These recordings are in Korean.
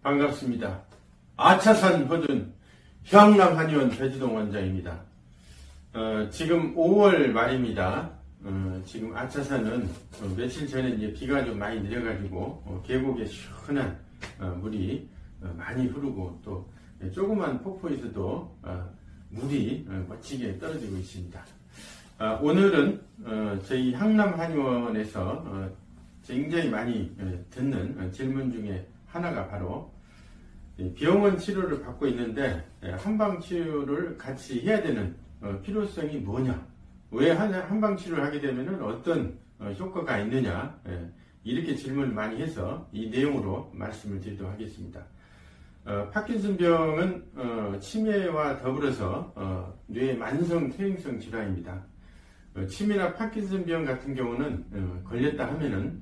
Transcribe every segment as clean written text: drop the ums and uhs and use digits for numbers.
반갑습니다. 아차산 허준 향남한의원 배지동 원장입니다. 지금 5월 말입니다. 지금 아차산은 며칠 전에 이제 비가 좀 많이 내려가지고 계곡에 시원한 물이 많이 흐르고 또 조그만 폭포에서도 물이 멋지게 떨어지고 있습니다. 오늘은 저희 향남한의원에서 굉장히 많이 듣는 질문 중에 하나가 바로 병원 치료를 받고 있는데 한방 치료를 같이 해야 되는 필요성이 뭐냐, 왜 한방 치료를 하게 되면 어떤 효과가 있느냐, 이렇게 질문을 많이 해서 이 내용으로 말씀을 드리도록 하겠습니다. 파킨슨병은 치매와 더불어서 뇌 만성 퇴행성 질환입니다. 치매나 파킨슨병 같은 경우는 걸렸다 하면은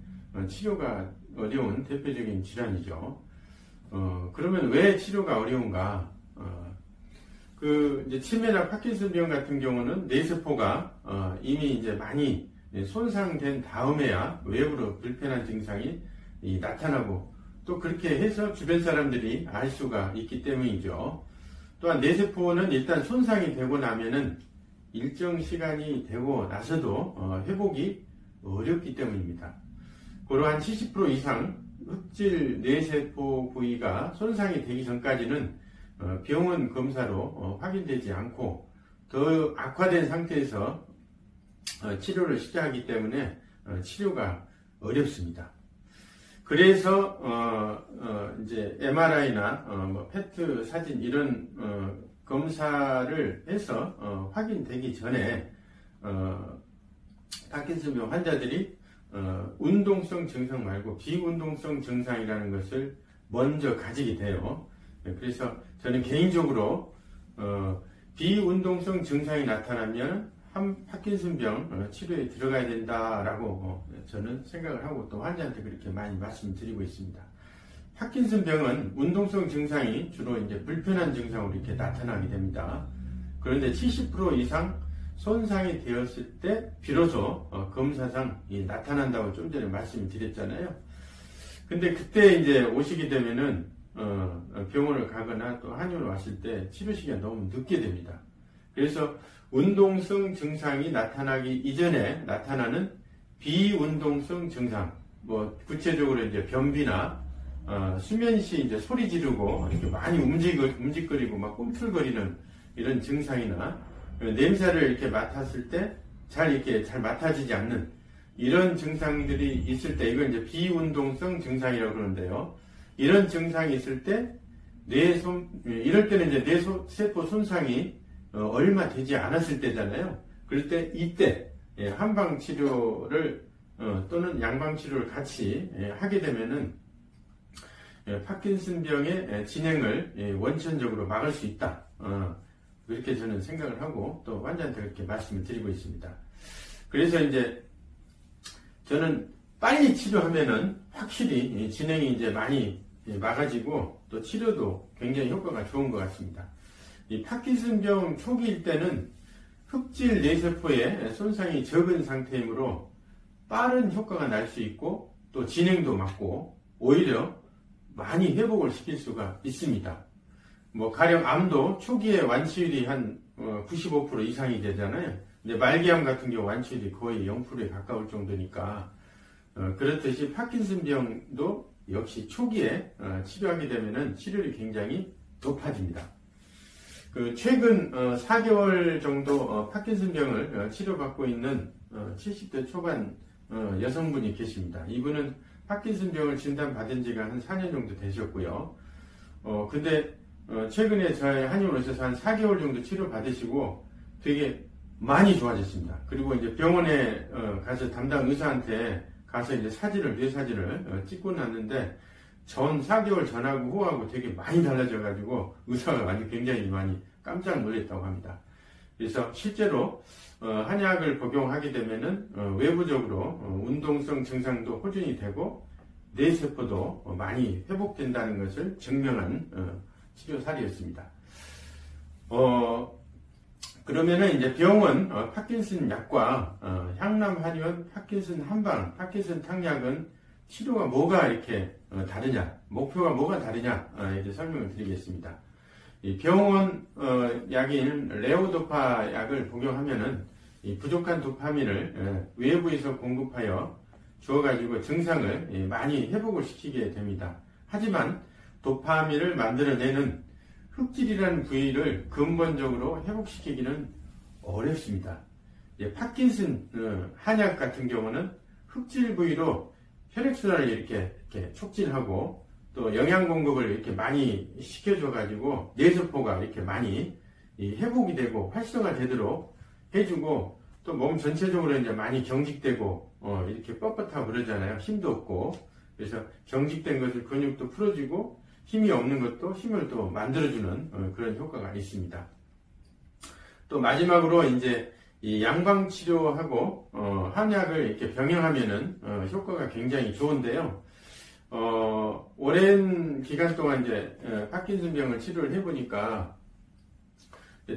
치료가 어려운 대표적인 질환이죠. 그러면 왜 치료가 어려운가? 이제 치매나 파킨슨병 같은 경우는 뇌세포가 이미 이제 많이 손상된 다음에야 외부로 불편한 증상이 나타나고 또 그렇게 해서 주변 사람들이 알 수가 있기 때문이죠. 또한 뇌세포는 일단 손상이 되고 나면은 일정 시간이 되고 나서도 회복이 어렵기 때문입니다. 그러한 70% 이상 흑질 뇌세포 부위가 손상이 되기 전까지는 병원 검사로 확인되지 않고 더 악화된 상태에서 치료를 시작하기 때문에 치료가 어렵습니다. 그래서 이제 MRI나 PET 사진 이런 검사를 해서 확인되기 전에 파킨슨병 환자들이 운동성 증상 말고 비운동성 증상이라는 것을 먼저 가지게 돼요. 그래서 저는 개인적으로 비운동성 증상이 나타나면 파킨슨병 치료에 들어가야 된다라고 저는 생각을 하고 또 환자한테 그렇게 많이 말씀드리고 있습니다. 파킨슨병은 운동성 증상이 주로 이제 불편한 증상으로 이렇게 나타나게 됩니다. 그런데 70% 이상 손상이 되었을 때 비로소 검사상 나타난다고 좀 전에 말씀드렸잖아요. 근데 그때 이제 오시게 되면은 병원을 가거나 또 한의원을 왔을 때 치료 시기가 너무 늦게 됩니다. 그래서 운동성 증상이 나타나기 이전에 나타나는 비운동성 증상, 구체적으로 이제 변비나 수면 시 이제 소리 지르고 이렇게 많이 움직거리고 막 꿈틀거리는 이런 증상이나 냄새를 이렇게 맡았을 때 이렇게 잘 맡아지지 않는 이런 증상들이 있을 때 이건 이제 비운동성 증상이라고 그러는데요. 이런 증상이 있을 때 이럴 때는 이제 뇌세포 손상이 얼마 되지 않았을 때잖아요. 그럴 때 이때 한방 치료를 또는 양방 치료를 같이 하게 되면은 파킨슨병의 진행을 원천적으로 막을 수 있다. 그렇게 저는 생각을 하고 또 환자한테 그렇게 말씀을 드리고 있습니다. 그래서 이제 저는 빨리 치료하면은 확실히 진행이 이제 많이 막아지고 또 치료도 굉장히 효과가 좋은 것 같습니다. 이 파킨슨병 초기일 때는 흑질 뇌세포의 손상이 적은 상태이므로 빠른 효과가 날 수 있고 또 진행도 막고 오히려 많이 회복을 시킬 수가 있습니다. 가령 암도 초기에 완치율이 한 95% 이상이 되잖아요. 근데 말기암 같은 경우 완치율이 거의 0%에 가까울 정도니까 그렇듯이 파킨슨병도 역시 초기에 치료하게 되면은 치료율이 굉장히 높아집니다. 최근 4개월 정도 파킨슨병을 치료받고 있는 70대 초반 여성분이 계십니다. 이분은 파킨슨병을 진단받은 지가 한 4년 정도 되셨고요. 근데 최근에 저희 한의원 오셔서 한 4개월 정도 치료받으시고 되게 많이 좋아졌습니다. 그리고 이제 병원에 가서 담당 의사한테 가서 이제 뇌 사진을 찍고 났는데 4개월 전하고 후하고 되게 많이 달라져가지고 의사가 아주 굉장히 많이 깜짝 놀랐다고 합니다. 그래서 실제로 한약을 복용하게 되면은 외부적으로 운동성 증상도 호전이 되고 뇌세포도 많이 회복된다는 것을 증명한 치료 사례였습니다. 그러면은 이제 병원 파킨슨 약과 향남한의원 파킨슨 한방 파킨슨 탕약은 치료가 뭐가 이렇게 다르냐, 목표가 뭐가 다르냐, 이렇게 설명을 드리겠습니다. 이 병원 약인 레오도파 약을 복용하면은 이 부족한 도파민을 외부에서 공급하여 주어가지고 증상을 많이 회복을 시키게 됩니다. 하지만 도파민을 만들어내는 흑질이라는 부위를 근본적으로 회복시키기는 어렵습니다. 파킨슨 한약 같은 경우는 흑질 부위로 혈액순환을 이렇게 촉진하고 또 영양 공급을 이렇게 많이 시켜줘가지고 뇌세포가 이렇게 많이 회복이 되고 활성화되도록 해주고 또 몸 전체적으로 이제 많이 경직되고 이렇게 뻣뻣하고 그러잖아요. 힘도 없고. 그래서 경직된 것을 근육도 풀어주고 힘이 없는 것도 힘을 또 만들어주는 그런 효과가 있습니다. 또 마지막으로 이제 이 양방 치료하고 한약을 이렇게 병행하면은 효과가 굉장히 좋은데요. 오랜 기간 동안 이제 파킨슨 병을 치료를 해보니까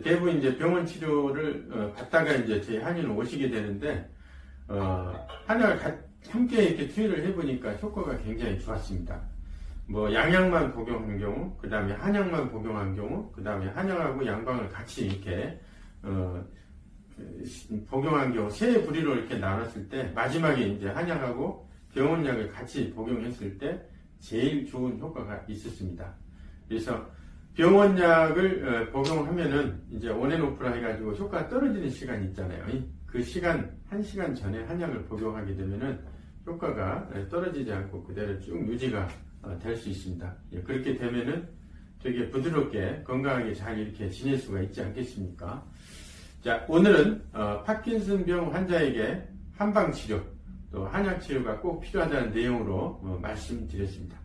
대부분 이제 병원 치료를 받다가 이제 제 한의는 오시게 되는데 한약을 함께 이렇게 투여를 해보니까 효과가 굉장히 좋았습니다. 뭐 양약만 복용한 경우, 그 다음에 한약만 복용한 경우, 그 다음에 한약하고 양방을 같이 이렇게 복용한 경우 세 부리로 이렇게 나눴을 때 마지막에 이제 한약하고 병원약을 같이 복용했을 때 제일 좋은 효과가 있었습니다. 그래서 병원약을 복용하면은 이제 온앤오프라 해가지고 효과가 떨어지는 시간이 있잖아요. 그 시간, 1시간 전에 한약을 복용하게 되면은 효과가 떨어지지 않고 그대로 쭉 유지가 될 수 있습니다. 그렇게 되면은 되게 부드럽게 건강하게 잘 이렇게 지낼 수가 있지 않겠습니까? 자, 오늘은 파킨슨병 환자에게 한방 치료 또 한약 치료가 꼭 필요하다는 내용으로 말씀드렸습니다.